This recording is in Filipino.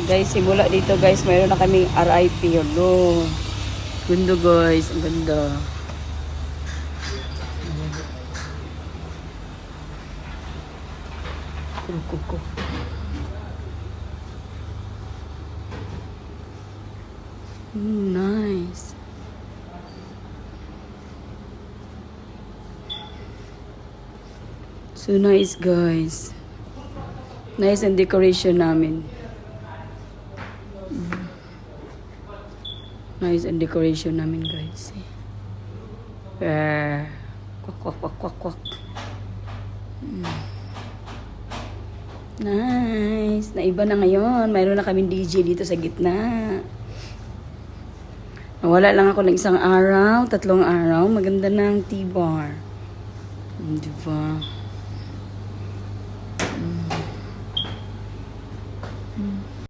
Guys, simula dito guys, mayroon na kaming RIP. Hello. Ganda guys, ang ganda. Kuko. Nice. So nice guys. Nice ang decoration namin. Nice ang decoration namin guys. Kwak. Nice. Naiba na ngayon. Mayroon na kaming DJ dito sa gitna. Nawala lang ako ng 1 araw, 3 araw. Maganda na ang T-bar. Diba?